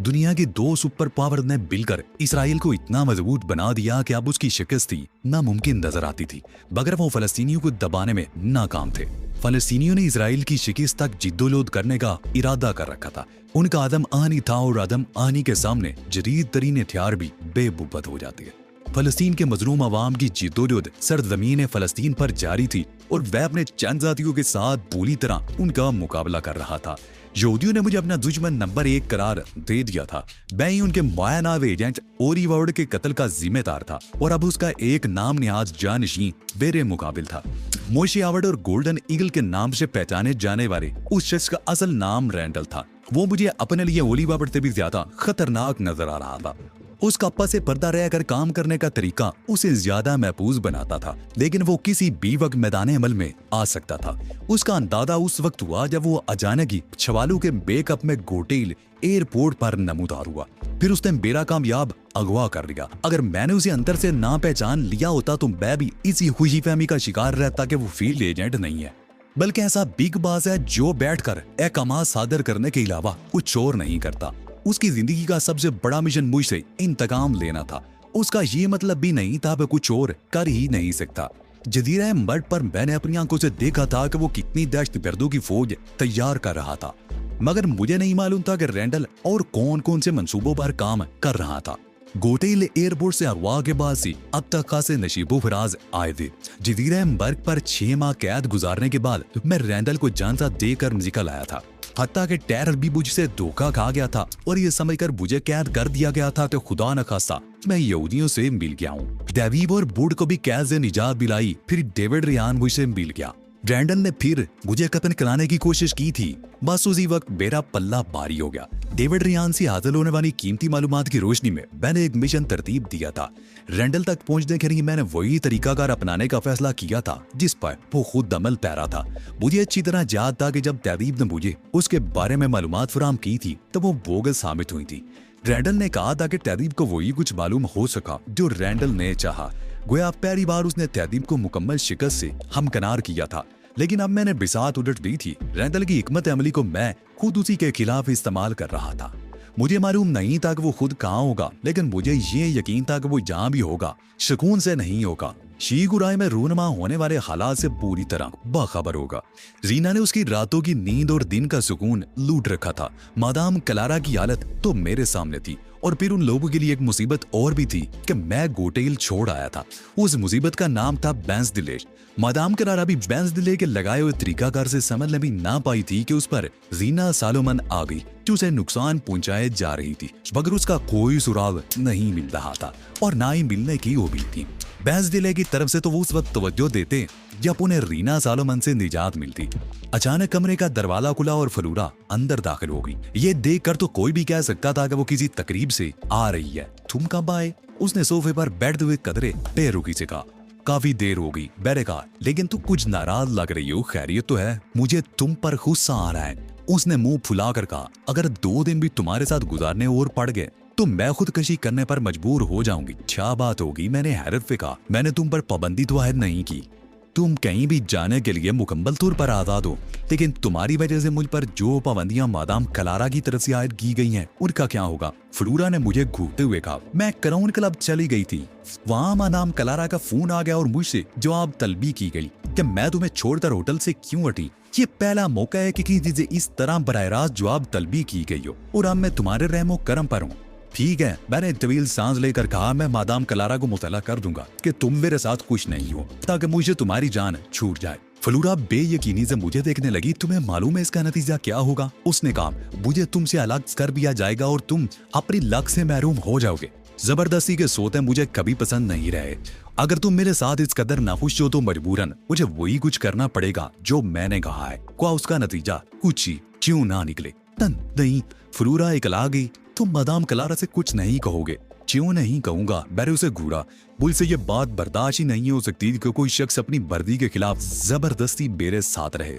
दुनिया के दो सुपर पावर ने मिलकर इसराइल को इतना मजबूत बना दिया कि अब उसकी शिकस्ती नामुमकिन नजर आती थी, मगर वो फलस्तीनियों को दबाने में नाकाम थे। फलस्तीनियों ने इसराइल की शिकस्त तक जिद्दोजहद करने का इरादा कर रखा था। उनका आदम आनी था और आदम आनी के सामने जदीद तरीन हथियार भी बेबुबत हो जाते हैं। फलस्तीन के मजलूम अवाम की जिद्दोजहद सरजमीन फलस्तीन पर जारी थी और वह अपने चंद जातियों के साथ पूरी तरह उनका मुकाबला कर रहा था। यहूदियों ने मुझे अपना दुश्मन नंबर 1 करार दे दिया था। मैं ही उनके मायानाव एजेंट ओरी वार्ड के कत्ल का जिम्मेदार था और अब उसका एक नाम निहाज जानशीं मेरे मुकाबिल था। मोशे आवर्ड और गोल्डन ईगल के नाम से पहचाने जाने वाले उस शख्स का असल नाम रैंडल था। वो मुझे अपने लिए ओली वार्ड से भी ज्यादा खतरनाक नजर आ रहा था। उसका अप्पा से पर्दा रहकर काम करने का तरीका उसे ज्यादा महफूज बनाता था, लेकिन वो किसी भी वक्त मैदान अमल में आ सकता था। उसका अंदाजा उस वक्त हुआ जब वो अचानक ही छवालू के बेकअप में गोटेल एयरपोर्ट पर नमूदार हुआ। फिर उसने मेरा कामयाब अगवा कर लिया। अगर मैंने उसे अंदर से ना पहचान लिया होता तो मैं भी इसी खुशीफहमी का शिकार रहता कि वो फील्ड एजेंट नहीं है, बल्कि ऐसा बिग बास है जो बैठकर अहकाम सादर करने के अलावा कुछ और नहीं करता। उसकी जिंदगी का सबसे बड़ा मिशन मुझसे इंतकाम लेना था। उसका ये मतलब भी नहीं था कि कुछ और कर ही नहीं सकता। जजीरा मर्द पर मैंने अपनी आंखों से देखा था कि वो कितनी दहशतगर्दों की फौज तैयार कर रहा था, मगर मुझे नहीं मालूम था कि रैंडल और कौन कौन से मंसूबों पर काम कर रहा था। गोटेल एयरपोर्ट से अगवा के बाद से अब तक खासे नशीबो फराज आए थे। जजीरा मर्द पर 6 माह कैद गुजारने के बाद मैं रैंडल को जानता देकर निकल आया था। हत्ता के टेरर भी मुझसे धोखा खा गया था और ये समझकर मुझे कैद कर दिया गया था कि खुदा न खास्ता मैं यहूदियों से मिल गया हूँ। डेविड और बूड को भी कैद से निजात दिलाई। फिर डेविड रियान मुझसे मिल गया। रैंडल ने फिर मुझे कतल कराने की कोशिश की थी। बस उसी वक्त मेरा पल्ला भारी हो गया। डेविड रियान से हासिल होने वाली कीमती मालूमात की रोशनी में मैंने एक मिशन तरतीब दिया था। रैंडल तक पहुंचने के लिए मैंने वही तरीकाकार अपनाने का फैसला किया था जिस पर वो खुद अमल पैरा था। मुझे अच्छी तरह याद था कि जब तहदीब ने मुझे उसके बारे में मालूमात फराहम की थी तो वो बोगस साबित हुई थी। रैंडल ने कहा था कि तहदीब को वही कुछ मालूम हो सका जो रैंडल ने चाहा। गोया पहली बार उसने तहदीब को मुकम्मल शिकस्त से हमकनार किया था, लेकिन अब मैंने बिसात उलट दी थी। रैंडल की हिकमत अमली को मैं खुद उसी के खिलाफ इस्तेमाल कर रहा था। मुझे मालूम नहीं था कि वो खुद कहाँ होगा, लेकिन मुझे ये यकीन था कि वो जहाँ भी होगा सुकून से नहीं होगा। शीगुराई में रूनमा होने वाले हालात से पूरी तरह बाखबर होगा। रीना ने उसकी रातों की नींद और दिन का सुकून लूट रखा था। मादाम क्लारा की हालत तो मेरे सामने थी और फिर उन लोगों के लिए एक मुसीबत और भी थी कि मैं गोटेल छोड़ आया था। उस मुसीबत का नाम था बैंस दिले। मादाम क्लारा भी बैंस दिले के लगाए हुए तरीकाकार से समझ भी ना पाई थी कि उस पर रीना सालोमन आ गई जो उसे नुकसान पहुंचाए जा रही थी, मगर उसका कोई सुराग नहीं मिल रहा था और ना ही मिलने की उम्मीद थी। बैंस दिले की तरफ से तो वो उस वक्त तवज्जो देते जब उन्हें रीना सालोमन से निजात मिलती। अचानक कमरे का दरवाजा खुला और फलूरा अंदर दाखिल हो गई। ये देखकर तो कोई भी कह सकता था कि वो किसी तकरीब से आ रही है। तुम कब आए? उसने सोफे पर बैठते हुए कदरे बेरुखी से कहा। काफी देर हो गई, मैंने कहा, लेकिन तू कुछ नाराज लग रही हो, खैरियत तो है? मुझे तुम पर गुस्सा आ रहा है। उसने मुंह फुलाकर कहा, अगर 2 दिन भी तुम्हारे साथ गुजारने और पड़ गए तो मैं खुदकशी करने पर मजबूर हो जाऊंगी। क्या बात होगी? मैंने हैरत से कहा, मैंने तुम पर पाबंदी तो आयद नहीं की। तुम कहीं भी जाने के लिए मुकम्मल तौर पर आजाद हो, लेकिन तुम्हारी वजह से मुझ पर जो पाबंदियां मादाम क्लारा की तरफ से आयद की गई हैं उनका क्या होगा? फ्लूरा ने मुझे घूरते हुए कहा। मैं क्राउन क्लब चली गई थी, वहाँ मादाम क्लारा का फोन आ गया और मुझसे जवाब तलबी की गई कि मैं तुम्हें छोड़कर होटल से क्यों हटी। ये पहला मौका है कि किसी से इस तरह बराह रास्त जवाब तलबी की गई हो और अब मैं तुम्हारे रहमो करम पर हूँ। ठीक है, मैंने तवील सांस लेकर कहा, मैं मादाम क्लारा को मुतला कर दूंगा कि तुम मेरे साथ खुश नहीं हो ताकि मुझे तुम्हारी जान छूट जाए। फ्लूरा बेयकीनी से मुझे देखने लगी। तुम्हें मालूम है इसका नतीजा क्या होगा? उसने कहा, मुझे तुमसे अलग कर दिया जाएगा और तुम अपनी लक से महरूम हो जाओगे। जबरदस्ती के सोते मुझे कभी पसंद नहीं रहे। अगर तुम मेरे साथ इस कदर नाखुश हो तो मजबूरन मुझे वही कुछ करना पड़ेगा जो मैंने कहा है। क्या उसका नतीजा कुछ ही क्यों ना निकले? नहीं, फ्लूरा इकला गई। तुम मादाम क्लारा से कुछ नहीं कहोगे? क्यों नहीं कहूंगा? मैंने उसे घूरा। मुझसे ये बात बर्दाश्त ही नहीं हो सकती कि कोई शख्स अपनी वर्दी के खिलाफ जबरदस्ती मेरे साथ रहे।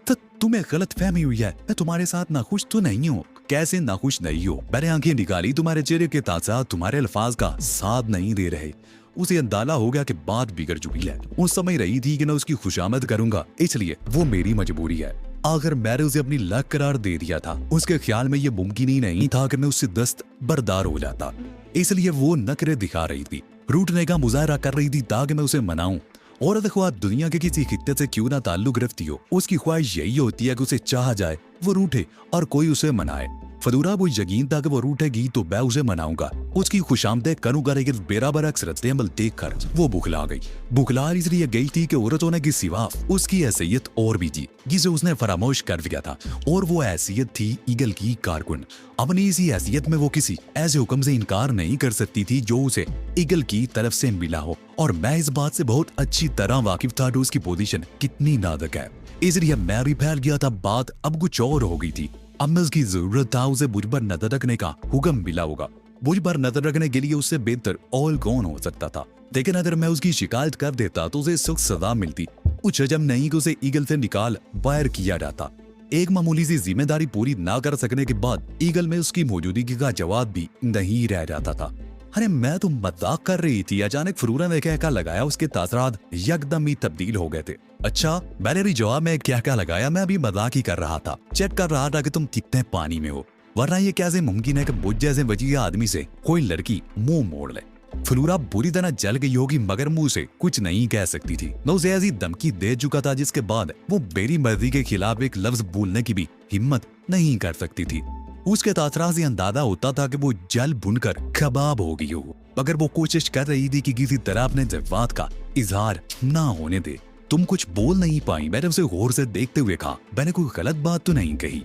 तो तुम्हें गलत फहमी हुई है, मैं तुम्हारे साथ नाखुश तो नहीं हूँ। कैसे नाखुश नहीं हो? मैंने आंखें निकाली, तुम्हारे चेहरे के ताज़ा तुम्हारे अल्फाज का साथ नहीं दे रहे। उसे अंदाजा हो गया कि बात बिगड़ चुकी है। उस समय रही थी कि मैं उसकी खुशामद करूंगा, इसलिए वो मेरी मजबूरी है। आखिर मैंने उसे अपनी लक करार दे दिया था। उसके ख्याल में ये मुमकिन ही नहीं था कि मैं उससे दस्त बरदार हो जाता, इसलिए वो नखरे दिखा रही थी, रूठने का मुजाहरा कर रही थी ताकि मैं उसे मनाऊं। औरत ख्वाह दुनिया के किसी खित्ते से क्यों ना ताल्लुक रखती हो, उसकी ख्वाहिश यही होती है कि उसे चाहा जाए, वो रूठे और कोई उसे मनाए। फदूरा वो यकीन था कि वो रूठेगी तो मैं उसे मनाऊंगा, उसकी खुशामदेह करूंगा, लेकिन बेराबर अक्सरत अमल देखकर वो बुखला गई। बुखला इसलिए गई थी कि औरत होने के सिवा उसकी हैसियत और भी थी जिसे उसने फरामोश कर दिया था, और वो हैसियत थी ईगल की कारकुन। अपनी इसी हैसियत में वो किसी ऐसे हुक्म से इनकार नहीं कर सकती थी जो उसे ईगल की तरफ से मिला हो, और मैं इस बात से बहुत अच्छी तरह वाकिफ था कि उसकी पोजीशन कितनी नाजुक है। इसलिए मैं भी फैल गया था। बात अब कुछ और हो गई थी। अब मैं उसकी जरूरत था उसे मुझ पर नजर रखने का हुक्म मिला होगा। मुझ पर नजर रखने के लिए उससे बेहतर और कौन हो सकता था। लेकिन अगर मैं उसकी शिकायत कर देता तो उसे सख्त सजा मिलती। कुछ अजब नहीं कि उसे ईगल से निकाल बाहर किया जाता। एक मामूली सी जिम्मेदारी पूरी ना कर सकने के बाद ईगल में उसकी मौजूदगी का जवाब भी नहीं रह जाता था। अरे मैं तो मजाक कर रही थी। अचानक फरूरा ने क्या लगाया, उसके तासरात यकदम ही तब्दील हो गए थे। अच्छा, मैंने भी जवाब में क्या लगाया, मैं अभी मजाक ही कर रहा था, चेक कर रहा था कि तुम कितने पानी में हो, वरना ये कैसे मुमकिन है कि मुझ जैसे वजीह आदमी से कोई लड़की मुंह मोड़ ले। फलूरा बुरी तरह जल गई होगी मगर मुंह से कुछ नहीं कह सकती थी। मैं उसे ऐसी धमकी दे चुका था जिसके बाद वो मेरी मर्जी के खिलाफ एक लफ्ज बोलने की भी हिम्मत नहीं कर सकती थी। उसके तासरा से अंदाजा होता था कि वो जल भुनकर कबाब हो गई हो, मगर वो कोशिश कर रही थी कि किसी तरह अपने जज्बात का इजहार ना होने दे। तुम कुछ बोल नहीं पाई। मैंने उसे गौर से देखते हुए कहा, मैंने कोई गलत बात तो नहीं कही?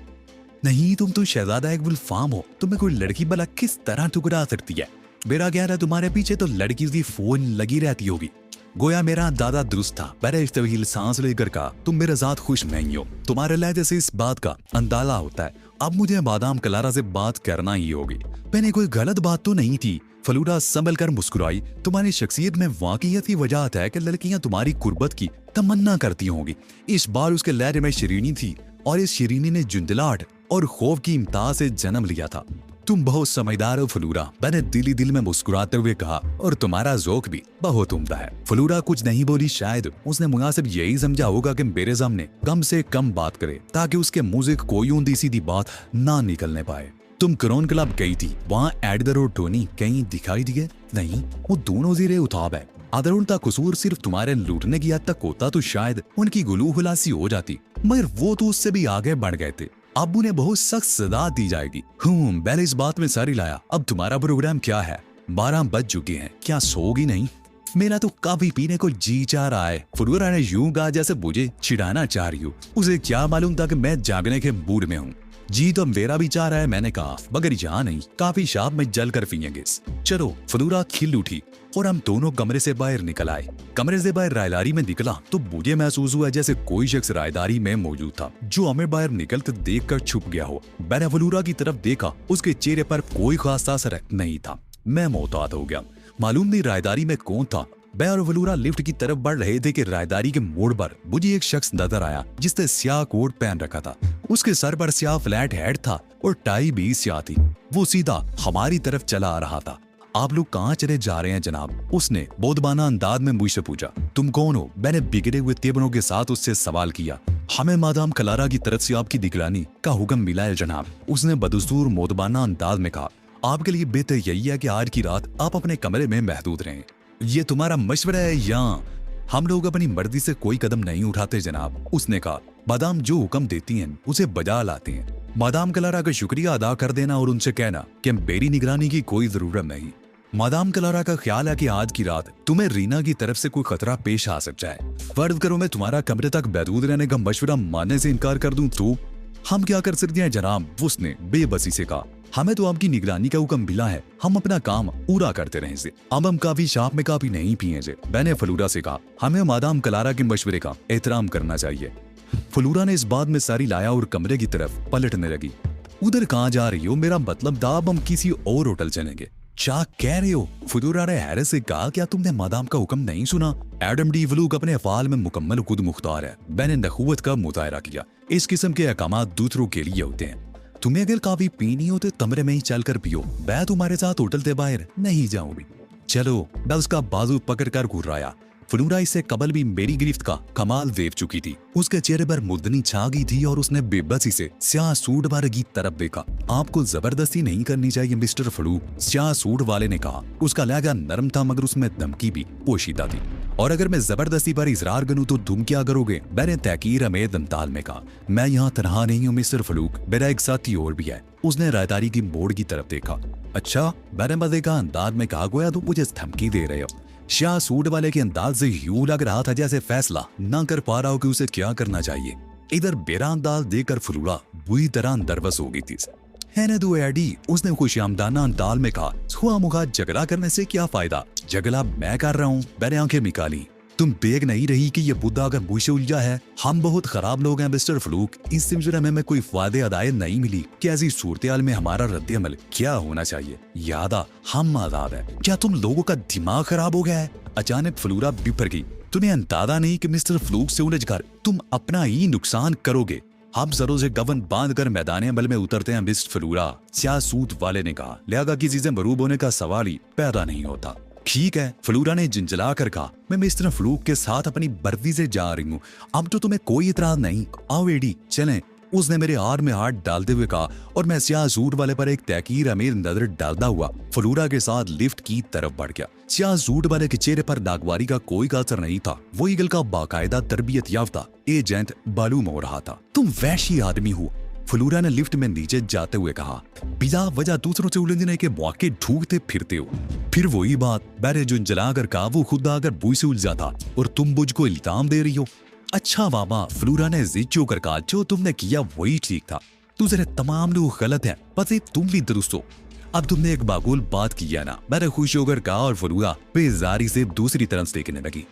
नहीं, तुम तो शहजादा एक गुलफाम हो, तुम्हें कोई लड़की भला किस तरह ठुकरा सकती है? मेरा ख्याल है तुम्हारे पीछे तो लड़की की फोन लगी रहती होगी। गोया मेरा दादा दुरुस्त था। मैंने इस तवील सांस लेकर कहा, तुम मेरे साथ खुश नहीं हो। तुम्हारे लहजे से इस बात का अंदाजा होता है। अब मुझे बादाम कलारा से बात करना ही होगी। मैंने कोई गलत बात तो नहीं थी। फलूरा संभल कर मुस्कुराई। तुम्हारी शख्सियत में वाकईयत ही वजह है कि लड़कियां तुम्हारी कुर्बत की तमन्ना करती होंगी। इस बार उसके लहजे में शरीनी थी, और इस शरीनी ने जुंदलाहट और खौफ की इम्ताज से जन्म लिया था। तुम बहुत समझदार हो फलूरा, मैंने दिली दिल में मुस्कुराते हुए कहा, और तुम्हारा ज़ौक भी बहुत उम्दा है। फलूरा कुछ नहीं बोली। शायद उसने मुनासिब यही समझा होगा कि मेरे सामने कम से कम बात करे ताकि उसके मुंह से कोई ऊंधी सीधी बात ना निकलने पाए। तुम क्रोन क्लब गई थी, वहाँ एडगर और टोनी कहीं दिखाई दिए? नहीं, वो दोनों ज़ीरे उताब है। अगर उनका कसूर सिर्फ तुम्हारे लूटने की हद तक होता तो शायद उनकी गुलू खुलासी हो जाती, मगर वो तो उससे भी आगे बढ़ गए थे। अब उन्हें बहुत सख्त सजा दी जाएगी। मैंने इस बात में सर हिलाया। अब तुम्हारा प्रोग्राम क्या है? 12 बज चुके हैं, क्या सोगी नहीं? मेरा तो काफी पीने को जी चाह रहा है। फलूरा ने यूं कहा जैसे मुझे चिढ़ाना चाह रही हो। उसे क्या मालूम था कि मैं जागने के मूड में हूँ। जी तो मेरा भी चाह रहा है, मैंने कहा, मगर यहाँ नहीं, काफी शाम में जल कर पियेंगे। चलो। फलूरा खिल उठी और हम दोनों कमरे से बाहर निकल आए। कमरे से बाहर रायदारी में निकला तो मुझे महसूस हुआ जैसे कोई शख्स रायदारी में मौजूद था जो हमें बाहर निकलते देखकर छुप गया हो। मैंने फलूरा की तरफ देखा, उसके चेहरे पर कोई खास असर नहीं था। मैं मोहतात हो गया। मालूम नहीं रायदारी में कौन था। मैं और फलूरा लिफ्ट की तरफ बढ़ रहे थे कि रायदारी के मोड़ पर मुझे एक शख्स नजर आया जिसने स्याह कोट पहन रखा था। उसके सर पर स्याह फ्लैट हेड था और टाई भी स्याह थी। वो सीधा हमारी तरफ चला आ रहा था। आप लोग कहाँ चले जा रहे हैं जनाब? उसने बोधबाना अंदाज में मुझसे पूछा। तुम कौन हो? मैंने बिगड़े हुए तेवरों के साथ उससे सवाल किया। हमें मादाम कलारा की तरफ से आपकी निगरानी का हुक्म मिला है जनाब, उसने बदस्तूर मोदबाना अंदाज में कहा। आपके लिए बेहतर यही है कि आज की रात आप अपने कमरे में महदूद रहें। ये तुम्हारा मशवरा है या? हम लोग अपनी मर्जी से कोई कदम नहीं उठाते जनाब, उसने कहा। मादाम जो हुक्म देती हैं उसे बजा लाते हैं। मादाम कलारा का शुक्रिया अदा कर देना और उनसे कहना कि मेरी निगरानी की कोई जरूरत नहीं। मादाम कलारा का ख्याल है कि आज की रात तुम्हें रीना की तरफ से कोई खतरा पेश आ सकता है। फर्ज करो मैं तुम्हारा कमरे तक महदूद रहने का मशवरा मानने से इनकार कर दूं तो? हम क्या कर सकते हैं जनाब, उसने बेबसी से कहा। हमें तो आपकी निगरानी का हुक्म मिला है, हम अपना काम पूरा करते रहे से। अब हम काफी शाम में काफी नहीं पिए से। मैंने फलूरा से कहा, हमें मादाम कलारा के मशवरे का एहतराम करना चाहिए। फलूरा ने इस बात में सारी लाया और कमरे की तरफ पलटने लगी। उधर कहाँ जा रही हो? मेरा मतलब था अब हम किसी और होटल चलेंगे। क्या कह रहे हो? फलूरा ने हैरत से कहा, क्या तुमने मादाम का हुक्म नहीं सुना? एडम डी वलूक अपने अफाल में मुकम्मल खुद मुख्तार है। मैंने नखुवत का मुतायरा किया। इस किस्म के अहकाम दूसरों के लिए होते हैं। तुम्हें अगर काफी पीनी हो तो कमरे में ही चल कर पियो, मैं तुम्हारे साथ होटल से बाहर नहीं जाऊंगी। चलो। मैं उसका बाजू पकड़ कर घुर्राया। फ्लूरा इससे कबल भी मेरी गिरफ्त का कमाल देख चुकी थी। उसके चेहरे पर मुद्दनी छा गई थी और उसने बेबसी से स्याह सूट वाले की तरफ देखा। आपको जबरदस्ती नहीं करनी चाहिए मिस्टर फलूक, स्याह सूट वाले ने कहा। उसका लहजा नरम था मगर उसमें धमकी भी पोशीदा थी। और अगर मैं जबरदस्ती पर इजरार करूं तो तुम क्या करोगे? मैंने तहकीर अमेद अंदाज में कहा। मैं यहाँ तनहा नहीं हूँ मिस्टर फलूक, मेरा एक साथी और भी है। उसने रायदारी की मोड़ की तरफ देखा। अच्छा, मैंने मजे का अंदाज में कहा, गोया तुम मुझे धमकी दे रहे हो। शाह सूट वाले के अंदाज से यूं लग रहा था जैसे फैसला ना कर पा रहा हो कि उसे क्या करना चाहिए। इधर बेरा अंदाज देकर फलूरा बुरी तरह नर्वस हो गई थी। है ना तू एडी, उसने खुशामदाना अंदाज में कहा। हुआ मुखा झगड़ा करने से क्या फायदा? झगड़ा मैं कर रहा हूँ। मैंने आंखें निकाली। तुम देख नहीं रही कि ये बुद्धा अगर मुझसे उलझा है? हम बहुत खराब लोग हैं मिस्टर फलूक, इस सिलसिले में हमें कोई फायदे अदायत नहीं मिली कि ऐसी सूरत में हमारा रद्द अमल क्या होना चाहिए। याद आ, हम आजाद है। क्या तुम लोगों का दिमाग खराब हो गया है? अचानक फलूरा बिफर गई। तुम्हें अंदाजा नहीं कि मिस्टर फलूक से उलझ कर तुम अपना ही नुकसान करोगे। हम सरों से गवन बांध कर मैदान अमल में उतरते हैं मिस्टर फलूरा, स्याह सूट वाले ने कहा। लिहाजा किसी से मरूब होने का सवाल ही पैदा नहीं होता। ठीक है, फलूरा ने झिंझला कर कहा। मैं मिस्टर फलूक के साथ अपनी बर्दी से जा रही हूँ, अब तो तुम्हें कोई इतराज नहीं। आओ एडी चलें, उसने मेरे हार में हाथ डालते हुए कहा और मैं स्याह सूट वाले पर एक तहकीर अमीर नजर डालता हुआ फलूरा के साथ लिफ्ट की तरफ बढ़ गया। स्याह सूट वाले के चेहरे पर नागवारी का कोई असर नहीं था। वो ईगल का बाकायदा तरबियत याफ्ता एजेंट मालूम हो रहा था। तुम वैशी आदमी हो, फलूरा ने लिफ्ट में नीचे जाते हुए कहा। बिजा वजह दूसरों से उलझने के मौके ढूंढते फिरते हो। फिर वही बात, मैंने जो जला कर कहा वो खुद आकर बुझ से उलझा था और तुम मुझको इल्जाम दे रही हो। अच्छा बाबा, फलूरा ने जिद कर कहा, जो तुमने किया वही ठीक था। दूसरे तमाम लोग गलत हैं, बस तुम भी दुरुस्त हो। अब तुमने एक माकूल बात की है ना? मैंने खुश होकर कहा और फलूरा बेजारी से दूसरी तरफ देखने लगी।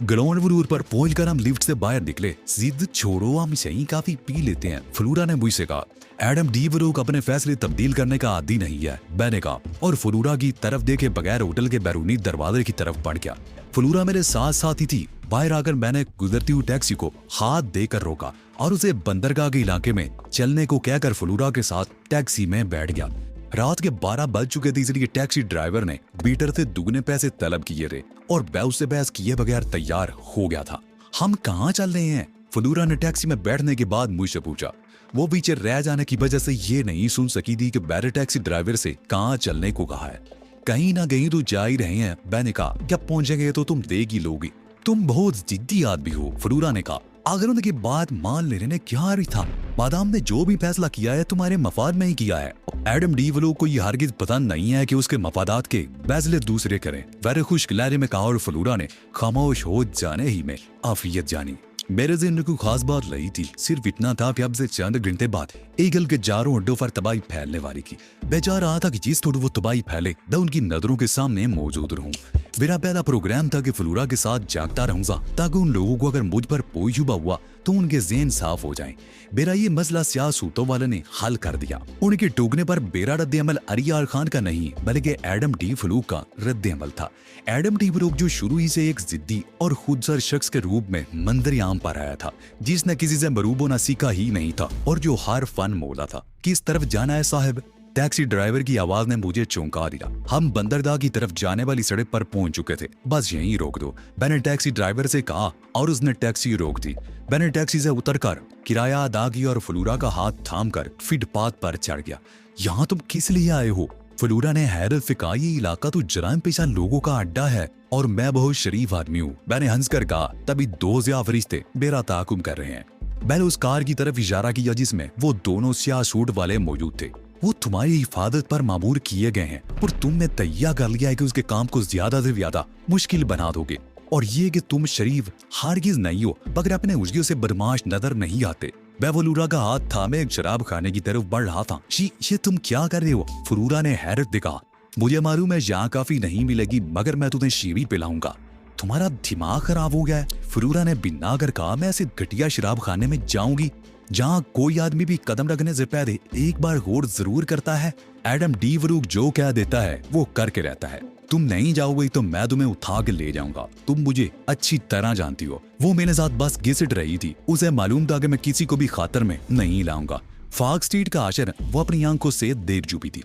ग्राउंड फ्लोर पर पहुंचकर हम लिफ्ट से बाहर निकले। जिद छोड़ो, हम सही काफी पी लेते हैं, फलूरा ने मुझसे कहा। एडम डी वरोक अपने फैसले तब्दील करने का आदी नहीं है, मैंने कहा और फलूरा की तरफ देखे बगैर होटल के बैरूनी दरवाजे की तरफ बढ़ गया। फलूरा मेरे साथ साथ ही थी। बाहर आकर मैंने गुजरती हुई टैक्सी को हाथ देकर रोका और उसे बंदरगाह के इलाके में चलने को कहकर फलूरा के साथ टैक्सी में बैठ गया। रात के 12 बज चुके थे, इसलिए टैक्सी ड्राइवर ने बीटर से दुगने पैसे तलब किए थे और मैं उससे बहस किए बगैर तैयार हो गया था। हम कहाँ चल रहे हैं? फलूरा ने टैक्सी में बैठने के बाद मुझसे पूछा। वो पीछे रह जाने की वजह से ये नहीं सुन सकी थी कि मैंने टैक्सी ड्राइवर से कहाँ चलने को कहा है। कहीं ना कहीं तो जा ही रहे हैं, मैंने कहा। जब पहुंचेंगे तो तुम देख ही लोगी। तुम बहुत जिद्दी आदमी हो, फलूरा ने कहा। अगर उनकी बात मान लेने ने क्या हर्ज था? मादाम ने जो भी फैसला किया है तुम्हारे मफाद में ही किया है। एडम डी वलो को ये हरगिज पसंद नहीं है कि उसके मफादात के फैसले दूसरे करें, वैसे खुश्क लहजे में कहा और फलूरा ने खामोश हो जाने ही में आफियत जानी। मेरे ज़हन में कोई खास बात नहीं थी, सिर्फ इतना था कि अब से चंद घंटे बाद ईगल के चारों अड्डों पर तबाही फैलने वाली थी। मैं चाह रहा था कि जिस थोड़ी वो तबाही फैले मैं उनकी नजरों के सामने मौजूद रहूं। मेरा पहला प्रोग्राम था कि फलूरा के साथ जागता रहूंगा ताकि उन लोगों को अगर मुझ पर कोई शुबा हुआ तो उनके ज़हन साफ हो जाएं। मेरा ये मसला स्याह सूतों वाले ने हल कर दिया। उनके टोकने पर मेरा रद्द अमल अरियार खान का नहीं बल्कि एडम डी फलूक का रद्द अमल था। एडम डी फलूक जो शुरू ही से एक जिद्दी और खुदसर शख्स के रूप में मंजर-ए-आम पर आया था, जिसने किसी से मरूब होना सीखा ही नहीं था और जो हर फन मोला था। किस तरफ जाना है साहब? टैक्सी ड्राइवर की आवाज ने मुझे चौंका दिया। हम बंदरगाह की तरफ जाने वाली सड़क पर पहुंच चुके थे। बस यहीं रोक दो, मैंने टैक्सी ड्राइवर से कहा और उसने टैक्सी रोक दी। मैंने टैक्सी से उतरकर किराया अदा किया और फलूरा का हाथ थामकर फुटपाथ पर चढ़ गया। यहाँ तुम किस लिए आए हो? फलूरा ने हैरत से कहा, ये इलाका तो जराइम पेशा लोगों का अड्डा है और मैं बहुत शरीफ आदमी हूँ। मैंने हंसकर कहा। तभी दो ज़िया फरिश्ते मेरा ताकुम कर रहे हैं। मैंने उस कार की तरफ इशारा किया जिसमें वो दोनों स्याह सूट वाले मौजूद थे। वो तुम्हारी हिफाजत पर मामूर किए गए हैं और तुमने तैयार कर लिया है कि उसके काम को ज्यादा से ज्यादा मुश्किल बना दोगे। और ये कि तुम शरीफ हारगिज नहीं हो मगर अपने उजगियों से बदमाश नजर नहीं आते। मैं फलूरा का हाथ थामे एक शराब खाने की तरफ बढ़ रहा था। ये तुम क्या कर रहे हो? फलूरा ने हैरत दिखा। मुझे मालूम है यहाँ काफी नहीं मिलेगी मगर मैं तुम्हें शीरी पिलाऊंगा। तुम्हारा दिमाग खराब हो गया है? फलूरा ने बिना कर कहा। मैं ऐसे घटिया शराब खाने में जाऊंगी जहाँ कोई आदमी भी कदम रखने से पहले एक बार गौर जरूर करता है। एडम डी वरूक जो कह देता है वो करके रहता है। तुम नहीं जाओगे तो मैं तुम्हें उठा के ले जाऊंगा। तुम मुझे अच्छी तरह जानती हो। वो मेरे साथ बस घिसट रही थी। उसे मालूम था कि मैं किसी को भी खातर में नहीं लाऊंगा। फाग स्ट्रीट का आशर वो अपनी आंखों से देर चुपी थी।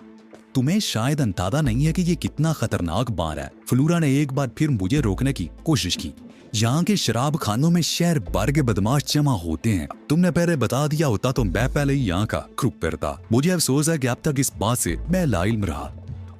तुम्हें शायद अंदाजा नहीं है कि ये कितना खतरनाक बार है। फलूरा ने एक बार फिर मुझे रोकने की कोशिश की। यहाँ के शराब खानों में शहर भर के बदमाश जमा होते हैं। तुमने पहले बता दिया होता तो मैं पहले ही यहाँ का क्रुक करता। मुझे अफसोस है कि अब तक इस बात से मैं लाइल्म रहा।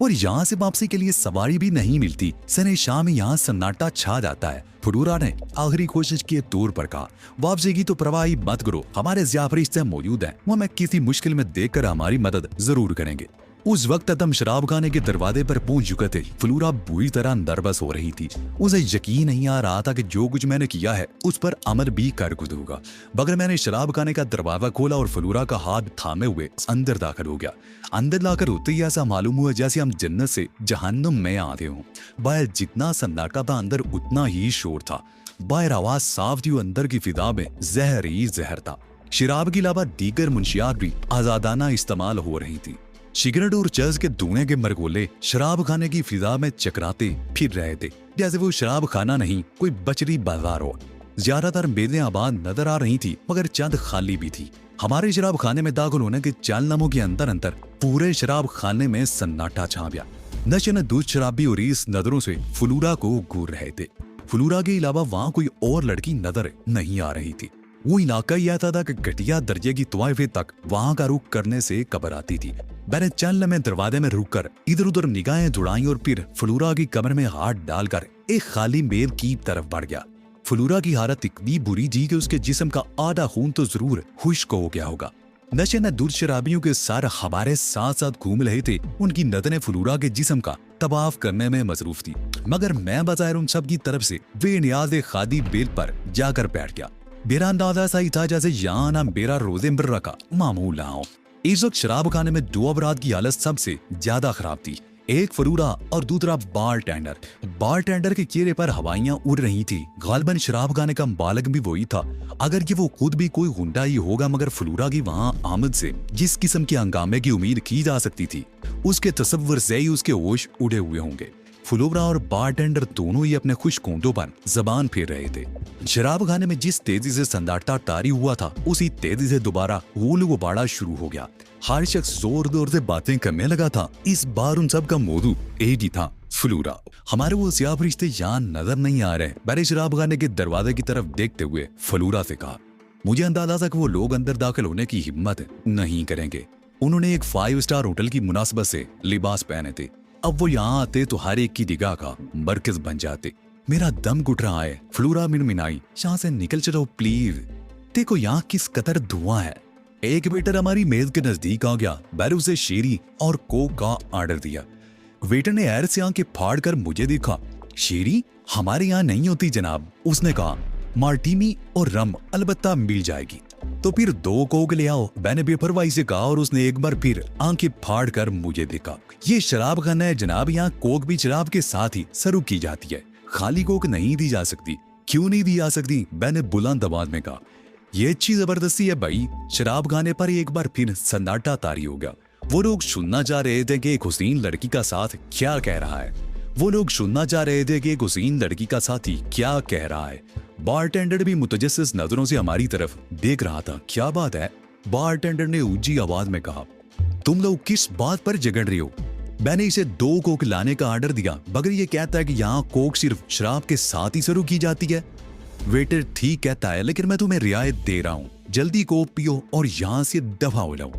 और यहाँ से वापसी के लिए सवारी भी नहीं मिलती। सने शाम में यहाँ सन्नाटा छा जाता है। फलूरा ने आखिरी कोशिश के तौर पर कहा, वापसी की तो परवाह ही मत करो, हमारे ज़ियाफ़त रिश्ते मौजूद हैं, वो हमें किसी मुश्किल में देखकर हमारी मदद जरूर करेंगे। उस वक्त हम शराब खाने के दरवाजे पर पहुंच चुके थे। फलूरा बुरी तरह नर्वस हो रही थी। उसे यकीन नहीं आ रहा था कि जो कुछ मैंने किया है उस पर अमल भी कर गुजरूंगा। मगर मैंने शराब खाने का दरवाजा खोला और फलूरा का हाथ थामे हुए अंदर दाखिल हो गया। अंदर लाकर होते ही ऐसा मालूम हुआ जैसे हम जन्नत से जहन्नुम में आते हों। बाहर जितना सन्नाटा था अंदर उतना ही शोर था। बाहर आवाज साफ थी, अंदर की फिजा में जहर ही जहर था। शराब के अलावा दीगर मुंशियात भी आजादाना इस्तेमाल हो रही थी। सिगरेट और चर्च के धुएं के मरगोले शराब खाने की फिजा में चकराते फिर रहे थे, जैसे वो शराब खाना नहीं कोई बचरी बाजार हो। ज्यादातर मेजें आबाद नजर आ रही थी मगर चंद खाली भी थी। हमारे शराब खाने में दाखिल होने के चंद लम्हों के अंदर अंदर पूरे शराब खाने में सन्नाटा छा गया। नशे न दूध शराबी और इस नजरों से फलूरा को घूर रहे थे। फलूरा के अलावा वहाँ कोई और लड़की नजर नहीं आ रही थी। वो इलाका ही ऐसा था कि घटिया दर्जे की तवाइफे तक वहाँ का रुख करने से कबर आती थी। मैंने चंद लम्हे दरवाजे में रुककर इधर उधर निगाहें जुड़ाई और फिर फलूरा की कमर में हाथ डालकर एक खाली मेज की तरफ बढ़ गया। फलूरा की हालत इतनी बुरी थी कि उसके जिस्म का आधा खून तो जरूर खुश्क हो गया होगा। नशे न दूर शराबियों के सार हमारे साथ साथ घूम रहे थे। उनकी नजरें फलूरा के जिस्म का तबाफ करने में मसरूफ थी, मगर मैं बजाय उन सब की तरफ से बेनियाज खादी बेल पर जाकर बैठ गया। मेरा अंदाजा सही था जैसे यहाँ ना मेरा रोजे मर्रा का मामूल ना हो। इस वक्त शराब खाने में दो अफराद की हालत सबसे ज्यादा खराब थी, एक फलूरा और दूसरा बारटेंडर। बारटेंडर के चेहरे पर हवाइयां उड़ रही थी। गालिबन शराब खाने का मालिक भी वही था, अगर कि वो खुद भी कोई गुंडा ही होगा। मगर फलूरा की वहां आमद से जिस किस्म के हंगामे की उम्मीद की जा सकती थी, उसके तसव्वुर से ही उसके होश उड़े हुए होंगे। फलूरा और बारटेंडर दोनों ही अपने खुश कोंडों पर जबान फेर रहे थे। शराब खाने में जिस तेजी से सन्नाटा तारी हुआ था, उसी तेजी से दोबारा गोल गुबाड़ा शुरू हो गया। हर शख्स जोर जोर से बातें करने लगा था। इस बार उन सब का मौजू एक ही था, फलूरा। हमारे वो सियाह रिश्ते यहाँ नजर नहीं आ रहे। मैंने शराब खाने के दरवाजे की तरफ देखते हुए फलूरा से कहा, मुझे अंदाजा था कि वो लोग अंदर दाखिल होने की हिम्मत नहीं करेंगे। उन्होंने एक 5 स्टार होटल की मुनासबत से लिबास पहने थे। अब वो यहाँ आते तो हर एक की निगाह का मरकज बन जाते। मेरा दम घुट रहा है। फलूरा मिनमिनाई, यहाँ से निकल चलो प्लीज। देखो यहाँ किस कदर धुआं है। एक वेटर हमारी मेज के नजदीक आ गया। मैंने उसे शीरी और कोक का ऑर्डर दिया। वेटर ने हैरत से आंखें फाड़ कर मुझे देखा। शीरी हमारे यहाँ नहीं होती जनाब, उसने कहा। मार्टिनी और रम अलबत्ता मिल जाएगी। तो फिर 2 कोक ले आओ, मैंने बेपरवाही से कहा और उसने एक बार फिर आंखें फाड़ कर मुझे देखा। ये शराब खाना है जनाब, यहाँ कोक भी शराब के साथ ही सर्व की जाती है, खाली कोक नहीं दी जा सकती। क्यों नहीं दी जा सकती? मैंने बुलंद आवाज में कहा। ये अच्छी जबरदस्ती है भाई। शराब खाने पर एक बार फिर सन्नाटा तारी हो गया। वो लोग सुनना चाह रहे थे कि एक हुसीन लड़की का साथ क्या कह रहा है। वो लोग सुनना चाह रहे थे कि एक हुसीन लड़की का साथी क्या कह रहा है। बारटेंडर भी मुतजस्सिस नजरों से हमारी तरफ देख रहा था। क्या बात है? बारटेंडर ने ऊंची आवाज में कहा। तुम लोग किस बात पर झगड़ रहे हो? मैंने इसे 2 कोक लाने का ऑर्डर दिया, मगर ये कहता है कि यहाँ कोक सिर्फ शराब के साथ ही सर्व की जाती है। वेटर ठीक कहता है, लेकिन मैं तुम्हें रियायत दे रहा हूँ। जल्दी कोक पियो और यहाँ से दफा हो जाओ।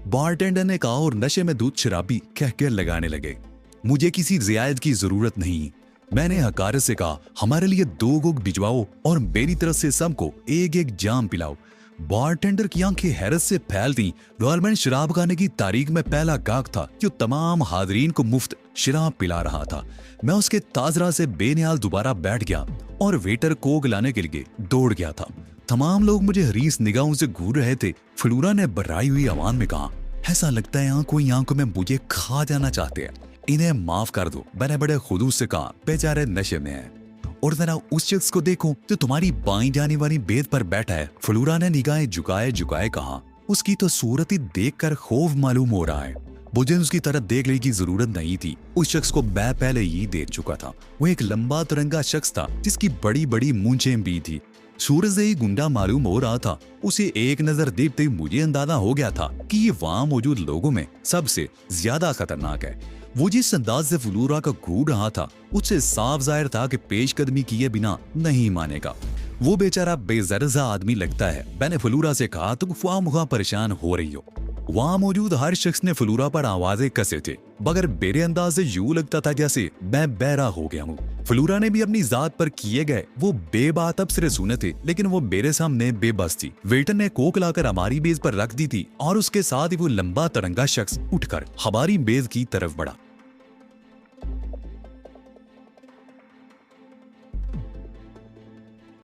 बारटेंडर ने कहा और नशे में दूध शराबी कहकर लगाने लगे। मुझे किसी रियायत की जरूरत नहीं। मैंने हकारत से कहा, हमारे लिए 2 कोक भिजवाओ और मेरी तरफ से सबको एक एक जाम पिलाओ। बारटेंडर की आंखें हैरत से फैलती। गवर्नमेंट शराब खाने की तारीख में पहला गाहक था जो तमाम हाजरीन को मुफ्त शराब पिला रहा था। मैं उसके ताजरा से बेनियाज दोबारा बैठ गया और वेटर कोक लाने के लिए दौड़ गया था। तमाम लोग मुझे हरीस निगाहों से घूर रहे थे। फलूरा ने बर्राई हुई आवाज में कहा, ऐसा लगता है यहाँ कोई आंखों में मुझे खा जाना चाहते हैं। इन्हें माफ कर दो। मैंने बड़े खुदूस से कहा, बेचारे नशे में है। और जरा उस शख्स को देखो जो तुम्हारी बाईं जाने वाली बेद पर बैठा है। फलूरा ने निगाहें झुकाए झुकाए कहा, उसकी तो सूरत ही देखकर खौफ मालूम हो रहा है। मुझे उसकी तरफ देखने की जरूरत नहीं थी। उस शख्स को मैं पहले ही देख चुका था। वो एक लंबा तिरंगा शख्स था जिसकी बड़ी बड़ी मूंछें भी थी। सूरज से ही गुंडा मालूम हो रहा था। उसे एक नजर देखते ही मुझे अंदाजा हो गया था कि ये वहाँ मौजूद लोगों में सबसे ज्यादा खतरनाक है। वो जिस अंदाज से फ्लोरा का घूर रहा था उससे साफ जाहिर था कि पेशकदमी किए बिना नहीं मानेगा। वो बेचारा बेज़र सा आदमी लगता है। मैंने फ्लोरा से कहा तुम ख्वाह परेशान हो रही हो। वहाँ मौजूद हर शख्स ने फ्लोरा पर आवाजें कसे थे, मगर मेरे अंदाज से यूं लगता था जैसे मैं बहरा हो गया हूँ। फ्लोरा ने भी अपनी जात पर किए गए वो बेबात अबसरे सुने थे, लेकिन वो मेरे सामने बेबस थी। वेटर ने कोक लाकर हमारी मेज पर रख दी थी और उसके साथ ही वो लंबा तरंगा शख्स उठकर हमारी मेज की तरफ बढ़ा।